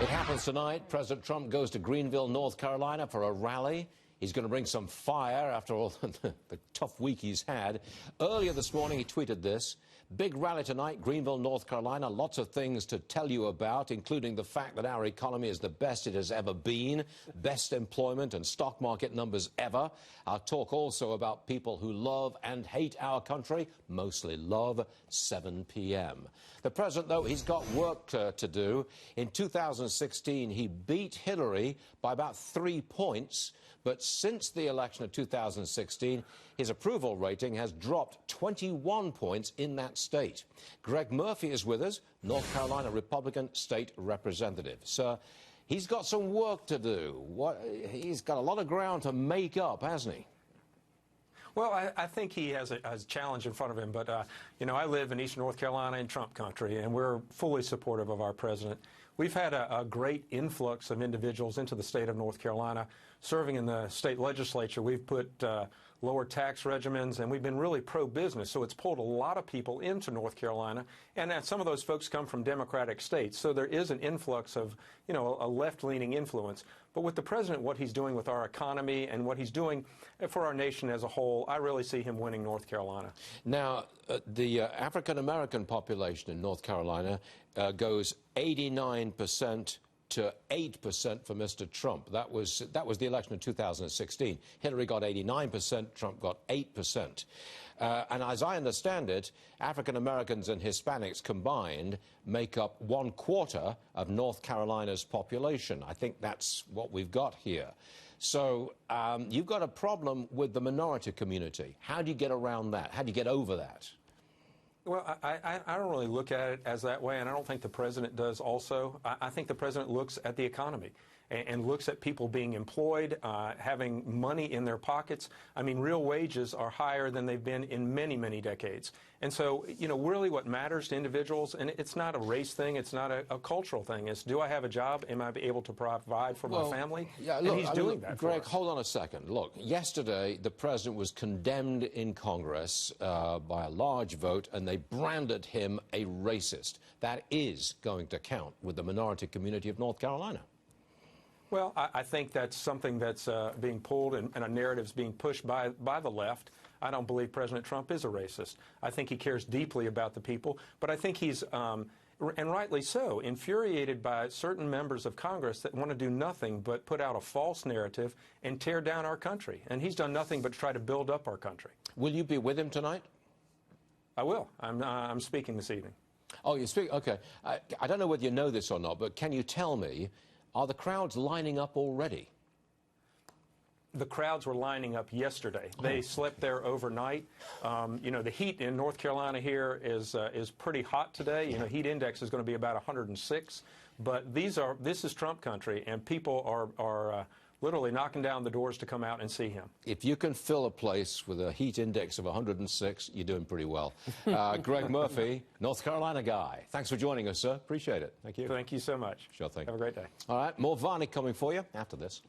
It happens tonight. President Trump goes to Greenville, North Carolina for a rally. He's going to bring some fire after all the tough week he's had. Earlier this morning, he tweeted this. Big rally tonight, Greenville, North Carolina. Lots of things to tell you about, including the fact that our economy is the best it has ever been. Best employment and stock market numbers ever. I'll talk also about people who love and hate our country. Mostly love, 7 p.m. The president, though, he's got work to do. In 2016, he beat Hillary by about 3 points. But since the election of 2016, his approval rating has dropped 21 points in that state. Greg Murphy is with us, North Carolina Republican State Representative. Sir, he's got some work to do. He's got a lot of ground to make up, hasn't he? Well, I think he has a challenge in front of him, but, you know, I live in eastern North Carolina in Trump country, and we're fully supportive of our president. We've had a great influx of individuals into the state of North Carolina. Serving in the state legislature, we've put lower tax regimens, and we've been really pro-business, so it's pulled a lot of people into North Carolina, and some of those folks come from Democratic states, so there is an influx of, you know, a left-leaning influence. But with the president, what he's doing with our economy and what he's doing for our nation as a whole, I really see him winning North Carolina. Now, the African-American population in North Carolina goes 89% to 8% for Mr. Trump. That was the election of 2016. Hillary got 89%, Trump got 8%. And as I understand it, African Americans and Hispanics combined make up 1/4 of North Carolina's population. I think that's what we've got here. So you've got a problem with the minority community. How do you get around that? How do you get over that? Well, I don't really look at it as that way, and I don't think the president does also. I think the president looks at the economy and looks at people being employed, having money in their pockets. I mean, real wages are higher than they've been in many, many decades. And so, you know, really what matters to individuals, and it's not a race thing, it's not a cultural thing, is do I have a job? Am I able to provide for my family? Yeah, look, and he's doing that. Greg, hold on a second. Look, yesterday the president was condemned in Congress by a large vote, and they branded him a racist. That is going to count with the minority community of North Carolina. Well, I think that's something that's being pulled and a narrative's being pushed by the left. I don't believe President Trump is a racist. I think he cares deeply about the people, but I think he's, and rightly so, infuriated by certain members of Congress that want to do nothing but put out a false narrative and tear down our country. And he's done nothing but try to build up our country. Will you be with him tonight? I will. I'm speaking this evening. Oh, you speak? Okay. I don't know whether you know this or not, but can you tell me, are the crowds lining up already? The crowds were lining up yesterday. They slept there overnight. You know, the heat in North Carolina here is pretty hot today. You know, heat index is going to be about 106. But this is Trump country, and people are literally knocking down the doors to come out and see him. If you can fill a place with a heat index of 106, you're doing pretty well. Greg Murphy, North Carolina guy. Thanks for joining us, sir. Appreciate it. Thank you. Thank you so much. Sure thing. Have a great day. All right, more Varney coming for you after this.